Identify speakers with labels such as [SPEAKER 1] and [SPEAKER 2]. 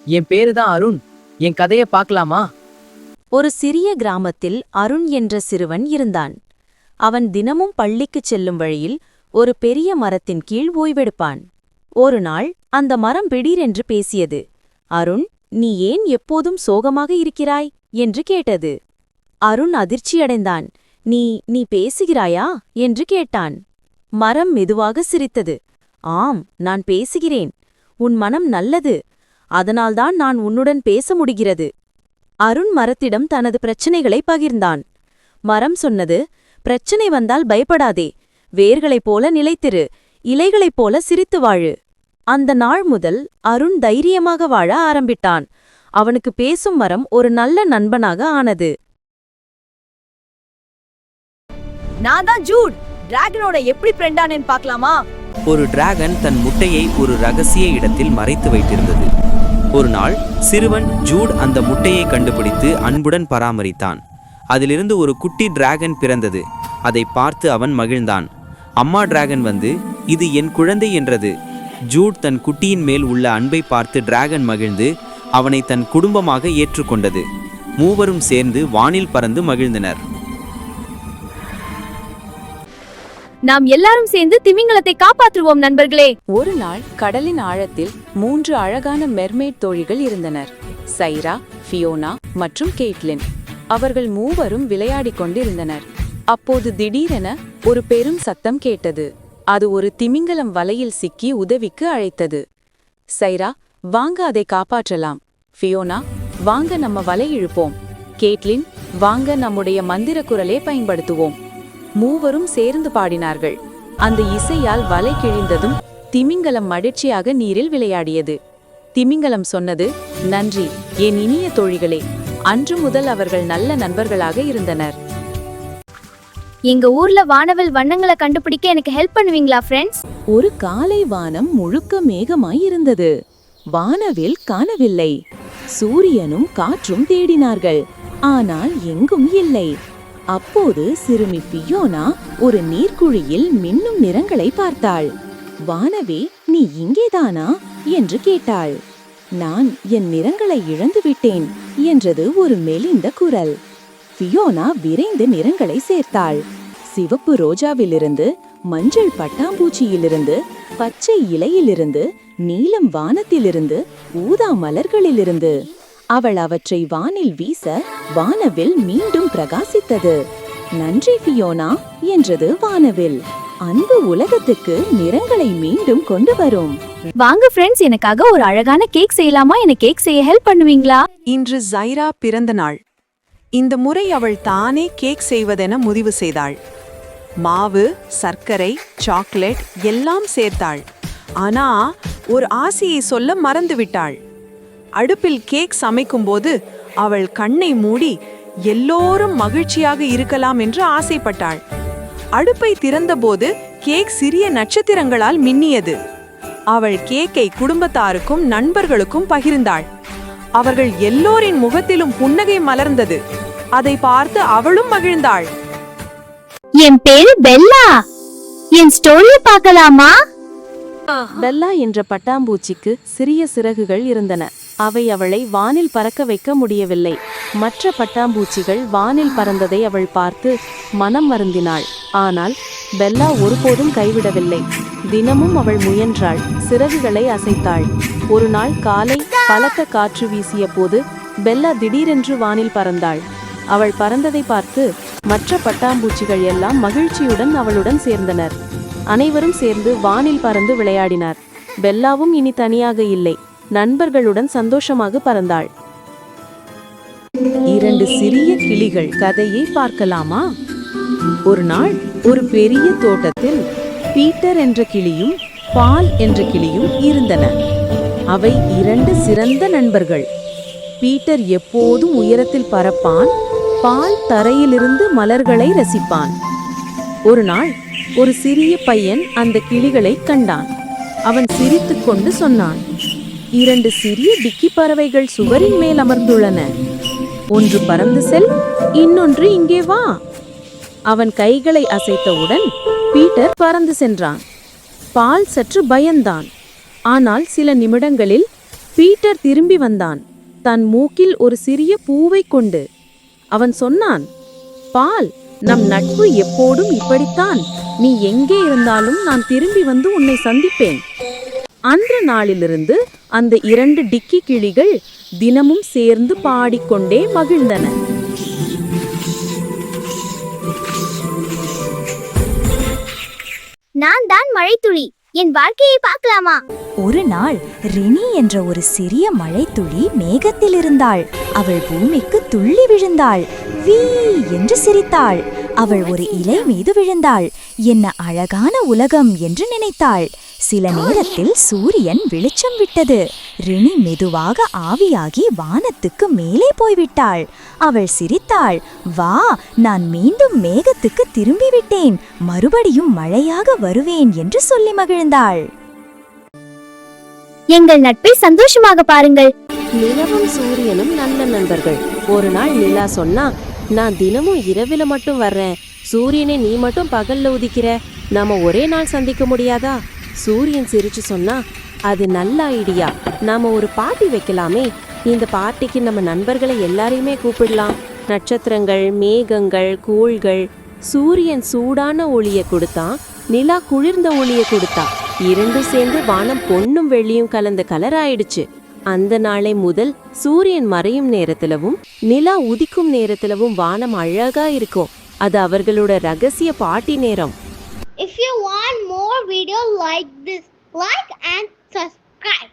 [SPEAKER 1] என் பேரு தான் அருண். என் கதைய பார்க்கலாமா?
[SPEAKER 2] ஒரு சிறிய கிராமத்தில் அருண் என்ற சிறுவன் இருந்தான். அவன் தினமும் பள்ளிக்குச் செல்லும் வழியில் ஒரு பெரிய மரத்தின் கீழ் ஓய்வெடுப்பான். ஒரு நாள் அந்த மரம் திடீரென்று பேசியது. அருண், நீ ஏன் எப்போதும் சோகமாக இருக்கிறாய் என்று கேட்டது. அருண் அதிர்ச்சியடைந்தான். நீ பேசுகிறாயா என்று கேட்டான். மரம் மெதுவாக சிரித்தது. ஆம், நான் பேசுகிறேன். உன் மனம் நல்லது. அதனால்தான் நான் உன்னுடன் பேச முடிகிறது. அருண் மரத்திடம் தனது பிரச்சனைகளை பகிர்ந்தான். மரம் சொன்னது, பிரச்சனை வந்தால் பயப்படாதே. வேர்களைப் போல நிலைத்திரு, இலைகளைப் போல சிரித்து வாழு. அந்த நாள் முதல் அருண் தைரியமாக வாழ ஆரம்பிட்டான். அவனுக்கு பேசும் மரம் ஒரு நல்ல நண்பனாக ஆனது.
[SPEAKER 3] நான் தான் ஜூட். டிராகனோட எப்படி ஃப்ரெண்டானேன்னு பார்க்கலாமா?
[SPEAKER 4] ஒரு டிராகன் தன் முட்டையை ஒரு ரகசிய இடத்தில் மறைத்து வைத்திருந்தது. ஒரு நாள் சிறுவன் ஜூட் அந்த முட்டையை கண்டுபிடித்து அன்புடன் பராமரித்தான். அதிலிருந்து ஒரு குட்டி டிராகன் பிறந்தது. அதை பார்த்து அவன் மகிழ்ந்தான். அம்மா டிராகன் வந்து, இது என் குழந்தை என்றது. ஜூட் தன் குட்டியின் மேல் உள்ள அன்பை பார்த்து டிராகன் மகிழ்ந்து அவனை தன் குடும்பமாக ஏற்றுக்கொண்டது. மூவரும் சேர்ந்து வானில் பறந்து மகிழ்ந்தனர்.
[SPEAKER 3] நாம் எல்லாரும் சேர்ந்து திமிங்கலத்தை காப்பாற்றுவோம் நண்பர்களே.
[SPEAKER 2] ஒரு நாள் கடலின் ஆழத்தில் 3 அழகான மெர்மெய்ட் தோழிகள் இருந்தனர். சைரா, ஃபியோனா மற்றும் கேட்லின். அவர்கள் மூவரும் விளையாடிக் கொண்டிருந்தனர். அப்போது திடீரென ஒரு பெரும் சத்தம் கேட்டது. அது ஒரு திமிங்கலம் வலையில் சிக்கி உதவிக்கு அழைத்தது. சைரா, வாங்க அதை காப்பாற்றலாம். ஃபியோனா, வாங்க நம்ம வலை இழுப்போம். கேட்லின், வாங்க நம்முடைய மந்திர குரலை பயன்படுத்துவோம். மூவரும் சேர்ந்து பாடினார்கள். அந்த இசையால் வலை கிழிந்ததும் திமிங்கலம் மகிழ்ச்சியாக நீரில் விளையாடியது. திமிங்கலம் சொன்னது, நன்றி என் இனிய தோழிகளே. அன்று முதல் அவர்கள் நல்ல நண்பர்களாக இருந்தனர்.
[SPEAKER 3] எங்க ஊர்ல வானவில் வண்ணங்களை கண்டுபிடிக்க எனக்கு ஹெல்ப் பண்ணுவீங்களா ஃப்ரெண்ட்ஸ்?
[SPEAKER 5] ஒரு காலை வானம் முழுக்க மேகமாய் இருந்தது. வானவில் காணவில்லை. சூரியனும் காற்றும் தேடினார்கள். ஆனால் எங்கும் இல்லை. அப்போது சிறுமி ஃபியோனா ஒரு நீர்க்குழியில் மின்னும் நிறங்களை பார்த்தாள். வானவே, நீ இங்கேதானா என்று கேட்டாள். நான் என் நிறங்களை இழந்து விட்டேன் என்றது ஒரு மெலிந்த குரல். ஃபியோனா விரைந்து நிறங்களை சேர்த்தாள். சிவப்பு ரோஜாவிலிருந்து, மஞ்சள் பட்டாம்பூச்சியிலிருந்து, பச்சை இலையிலிருந்து, நீலம் வானத்திலிருந்து, ஊதா மலர்களிலிருந்து. அவள் அவற்றை வானில் வீச வானவில் மீண்டும் பிரகாசித்தது. நன்றி ஃபியோனா என்றது வானவில். அன்பு உலகத்துக்கு நிறங்களை மீண்டும் கொண்டு வரும்.
[SPEAKER 3] வாங்க ஃப்ரெண்ட்ஸ், எனக்காக ஒரு அழகான கேக் செய்யலாமா? எனக்கு கேக் செய்ய ஹெல்ப் பண்ணுவீங்களா?
[SPEAKER 6] இன்று ஜைரா பிறந்த நாள். இந்த முறை அவள் தானே கேக் செய்வதென முடிவு செய்தாள். மாவு, சர்க்கரை, சாக்லேட் எல்லாம் சேர்த்தாள். ஆனா ஒரு ஆசையை சொல்ல மறந்துவிட்டாள். அடுப்பில் கேக் சமைக்கும்போது அவள் கண்ணை மூடி எல்லோரும் மகிழ்ச்சியாக இருக்கலாம் என்று ஆசைப்பட்டாள். அடுப்பை திறந்தபோது கேக் சிறிய நட்சத்திரங்களால் மின்னியது. அவள் கேக்கை குடும்பத்தாருக்கும் நண்பர்களுக்கும் பகிர்ந்தாள். அவர்கள் எல்லோரின் முகத்திலும் புன்னகை மலர்ந்தது. அதை பார்த்து அவளும் மகிழ்ந்தாள்.
[SPEAKER 3] என் பேரு பெல்லா. என் ஸ்டோரி பார்க்கலாமா?
[SPEAKER 2] பெல்லா என்ற பட்டாம்பூச்சிக்கு சிறிய சிறகுகள் இருந்தன. அவை அவளை வானில் பறக்க வைக்க முடியவில்லை. மற்ற பட்டாம்பூச்சிகள் வானில் பறந்ததை அவள் பார்த்து மனம் வருந்தினாள். ஆனால் பெல்லா ஒருபோதும் கைவிடவில்லை. தினமும் அவள் முயன்றாள், சிறகுகளை அசைத்தாள். ஒரு நாள் காலை பலத்த காற்று வீசிய போது பெல்லா திடீரென்று வானில் பறந்தாள். அவள் பறந்ததை பார்த்து மற்ற பட்டாம்பூச்சிகள் எல்லாம் மகிழ்ச்சியுடன் அவளுடன் சேர்ந்தனர். அனைவரும் சேர்ந்து வானில் பறந்து விளையாடினார். பெல்லாவும் இனி தனியாக இல்லை, நண்பர்களுடன் சந்தோஷமாக பறந்தாள். 2 சிறிய கிளிகள் கதையை பார்க்கலாமா? ஒரு நாள் ஒரு பெரிய தோட்டத்தில் பீட்டர் என்ற கிளியும் பால் என்ற கிளியும் இருந்தன. அவை 2 சிறந்த நண்பர்கள். பீட்டர் எப்போதும் உயரத்தில் பறப்பான். பால் தரையிலிருந்து மலர்களை ரசிப்பான். ஒரு நாள் ஒரு சிறிய பையன் அந்த கிளிகளை கண்டான். அவன் சிரித்துக்கொண்டு சொன்னான், 2 சிறிய டிக்கி பறவைகள் சுவரின் மேல் அமர்ந்துள்ளன. ஒன்று பறந்து செல், இன்னொன்று இங்கே வா. அவன் கைகளை அசைத்தவுடன் பீட்டர் பறந்து சென்றான். பால் சற்று பயந்தான். ஆனால் சில நிமிடங்களில் பீட்டர் திரும்பி வந்தான், தன் மூக்கில் ஒரு சிறிய பூவைக் கொண்டு. அவன் சொன்னான், பால், நம் நட்பு எப்போதும் இப்படித்தான். நீ எங்கே இருந்தாலும் நான் திரும்பி வந்து உன்னை சந்திப்பேன். அன்று நாளிலிருந்து அந்த 2 டிக்கி கிளிகள் தினமும் சேர்ந்து பாடிக்கொண்டே மகிழ்ந்தன.
[SPEAKER 3] நான் தான் மழைத்துளி, என் வாழ்க்கையை பார்க்கலாமா?
[SPEAKER 7] ஒரு நாள் ரெனி என்ற ஒரு சிறிய மழைத்துளி மேகத்தில் இருந்தாள். அவள் பூமிக்கு துள்ளி விழுந்தாள். வீ என்று சிரித்தாள். அவள் ஒரு இலை மீது விழுந்தாள். என்ன அழகான உலகம் என்று நினைத்தாள். சில நேரத்தில் சூரியன் வெளிச்சம் விட்டது. ரெனி மெதுவாக ஆவியாகி வானத்துக்கு மேலே போய்விட்டாள். அவள் சிரித்தாள். வா, நான் மீண்டும் மேகத்துக்கு திரும்பிவிட்டேன். மறுபடியும் மழையாக வருவேன் என்று சொல்லி மகிழ்ந்தாள்.
[SPEAKER 3] எங்கள் நட்பை சந்தோஷமாக பாருங்கள்.
[SPEAKER 2] நிலவும் சூரியனும் நல்ல நண்பர்கள். ஒரு நாள் நிலா சொன்னா, நான் தினமும் இரவில மட்டும் வர்றேன். சூரியனை நீ மட்டும் பகல்ல உதிக்கிற. நாம ஒரே நாள் சந்திக்க முடியாதா? சூரியன் சிரிச்சு சொன்னா, அது நல்ல ஐடியா. நாம ஒரு பார்ட்டி வைக்கலாமே. இந்த பார்ட்டிக்கு நம்ம நண்பர்களை எல்லாரையுமே கூப்பிடலாம். நட்சத்திரங்கள், மேகங்கள், கோள்கள். சூரியன் சூடான ஒளிய கொடுத்தா, நிலா குளிர்ந்த ஒளிய கொடுத்தா. இரண்டும் சேர்ந்து வானம் பொன்னும் வெள்ளியும் கலந்த கலர் ஆயிடுச்சு. அந்த நாளை முதல் சூரியன் மறையும் நேரத்திலவும் நிலா உதிக்கும் நேரத்திலவும் வானம் அழகா இருக்கும். அது அவர்களோட ரகசிய பார்ட்டி நேரம்.
[SPEAKER 3] If you want more videos like this, like and subscribe.